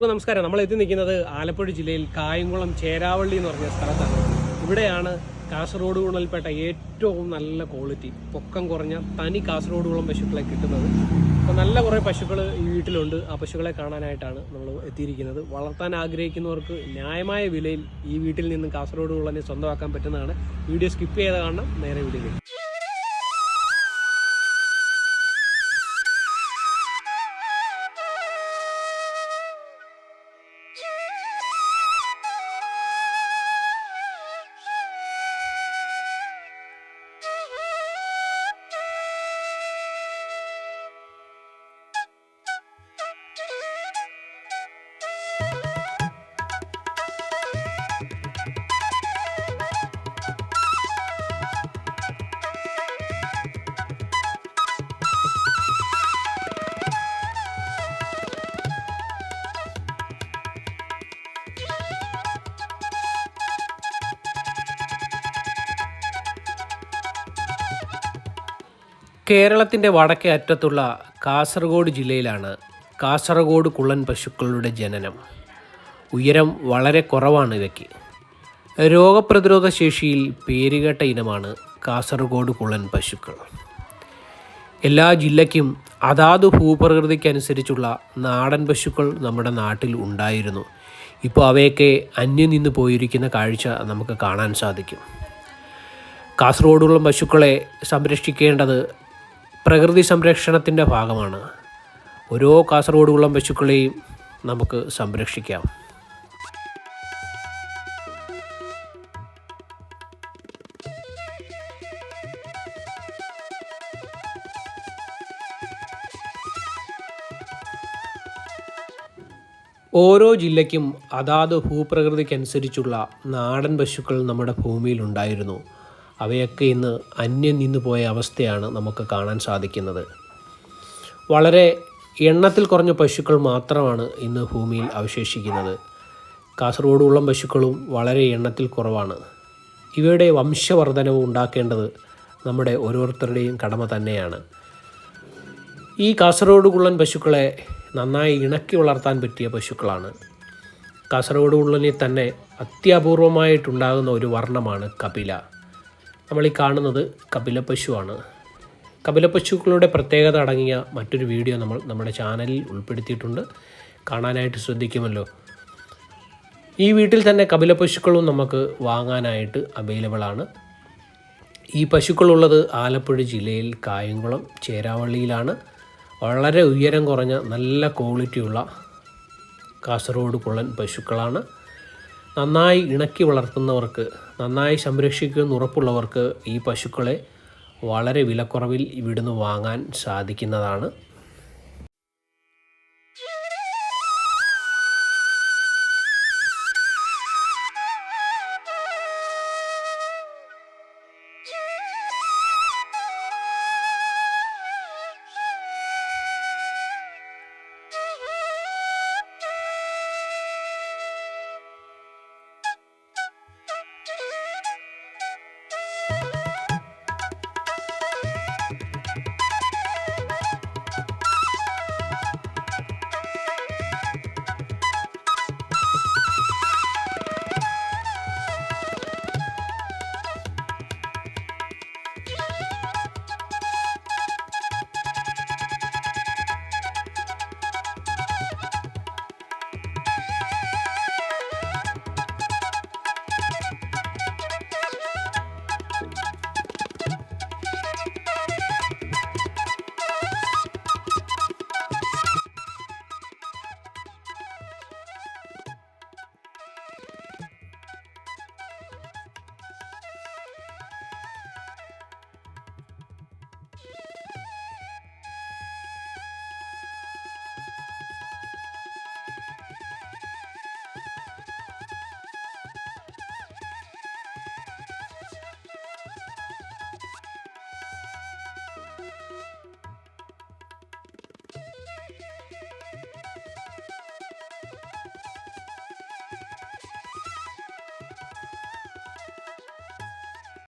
നമസ്കാരം. നമ്മൾ എത്തി നിൽക്കുന്നത് ആലപ്പുഴ ജില്ലയിൽ കായംകുളം ചേരാവള്ളി എന്ന് പറഞ്ഞ സ്ഥലത്താണ്. ഇവിടെയാണ് കാസർഗോഡ് കുളൽപ്പെട്ട ഏറ്റവും നല്ല ക്വാളിറ്റി പൊക്കം കുറഞ്ഞ തനി കാസർഗോഡ് കുളം പശുക്കളെ കിട്ടുന്നത്. അപ്പോൾ നല്ല കുറേ പശുക്കൾ ഈ വീട്ടിലുണ്ട്. ആ പശുക്കളെ കാണാനായിട്ടാണ് നമ്മൾ എത്തിയിരിക്കുന്നത്. വളർത്താൻ ആഗ്രഹിക്കുന്നവർക്ക് ന്യായമായ വിലയിൽ ഈ വീട്ടിൽ നിന്ന് കാസർഗോഡ് കുളനെ സ്വന്തമാക്കാൻ പറ്റുന്നതാണ്. വീഡിയോ സ്കിപ്പ് ചെയ്ത് കാണണം. നേരെ വീഡിയോയിലേക്ക്. കേരളത്തിൻ്റെ വടക്കേ അറ്റത്തുള്ള കാസർഗോഡ് ജില്ലയിലാണ് കാസർഗോഡ് കുളൻ പശുക്കളുടെ ജനനം. ഉയരം വളരെ കുറവാണ് ഇവയ്ക്ക്. രോഗപ്രതിരോധ ശേഷിയിൽ പേരുകേട്ട ഇനമാണ് കാസർഗോഡ് കുളൻ പശുക്കൾ. എല്ലാ ജില്ലയ്ക്കും അതാത് ഭൂപ്രകൃതിക്കനുസരിച്ചുള്ള നാടൻ പശുക്കൾ നമ്മുടെ നാട്ടിൽ ഉണ്ടായിരുന്നു. ഇപ്പോൾ അവയൊക്കെ അന്യം നിന്ന് പോയിരിക്കുന്ന കാഴ്ച നമുക്ക് കാണാൻ സാധിക്കും. കാസർഗോഡുള്ള പശുക്കളെ സംരക്ഷിക്കേണ്ടത് പ്രകൃതി സംരക്ഷണത്തിൻ്റെ ഭാഗമാണ്. ഓരോ കാസർഗോഡ് കുളം പശുക്കളെയും നമുക്ക് സംരക്ഷിക്കാം. ഓരോ ജില്ലയ്ക്കും അതാത് ഭൂപ്രകൃതിക്കനുസരിച്ചുള്ള നാടൻ പശുക്കൾ നമ്മുടെ ഭൂമിയിലുണ്ടായിരുന്നു. അവയൊക്കെ ഇന്ന് അന്യം നിന്നു പോയ അവസ്ഥയാണ് നമുക്ക് കാണാൻ സാധിക്കുന്നത്. വളരെ എണ്ണത്തിൽ കുറഞ്ഞ പശുക്കൾ മാത്രമാണ് ഇന്ന് ഭൂമിയിൽ അവശേഷിക്കുന്നത്. കാസർഗോഡ് കുളം പശുക്കളും വളരെ എണ്ണത്തിൽ കുറവാണ്. ഇവയുടെ വംശവർധനവ് ഉണ്ടാക്കേണ്ടത് നമ്മുടെ ഓരോരുത്തരുടെയും കടമ തന്നെയാണ്. ഈ കാസർഗോഡ് കുളൻ പശുക്കളെ നന്നായി ഇണക്കി വളർത്താൻ പറ്റിയ പശുക്കളാണ്. കാസർഗോഡ് കുളനിൽ തന്നെ അത്യപൂർവമായിട്ടുണ്ടാകുന്ന ഒരു വർണ്ണമാണ് കപില. നമ്മളീ കാണുന്നത് കപിലപ്പശുവാണ്. കപിലപ്പശുക്കളുടെ പ്രത്യേകത അടങ്ങിയ മറ്റൊരു വീഡിയോ നമ്മൾ നമ്മുടെ ചാനലിൽ ഉൾപ്പെടുത്തിയിട്ടുണ്ട്. കാണാനായിട്ട് ശ്രദ്ധിക്കുമല്ലോ. ഈ വീട്ടിൽ തന്നെ കപിലപ്പശുക്കളും നമുക്ക് വാങ്ങാനായിട്ട് അവൈലബിളാണ്. ഈ പശുക്കളുള്ളത് ആലപ്പുഴ ജില്ലയിൽ കായംകുളം ചേരാവള്ളിയിലാണ്. വളരെ ഉയരം കുറഞ്ഞ നല്ല ക്വാളിറ്റിയുള്ള കാസർഗോഡ് കുളൻ പശുക്കളാണ്. നന്നായി ഇണക്കി വളർത്തുന്നവർക്ക്, നന്നായി സംരക്ഷിക്കുമെന്ന് ഉറപ്പുള്ളവർക്ക് ഈ പശുക്കളെ വളരെ വിലക്കുറവിൽ ഇവിടുന്ന് വാങ്ങാൻ സാധിക്കുന്നതാണ്.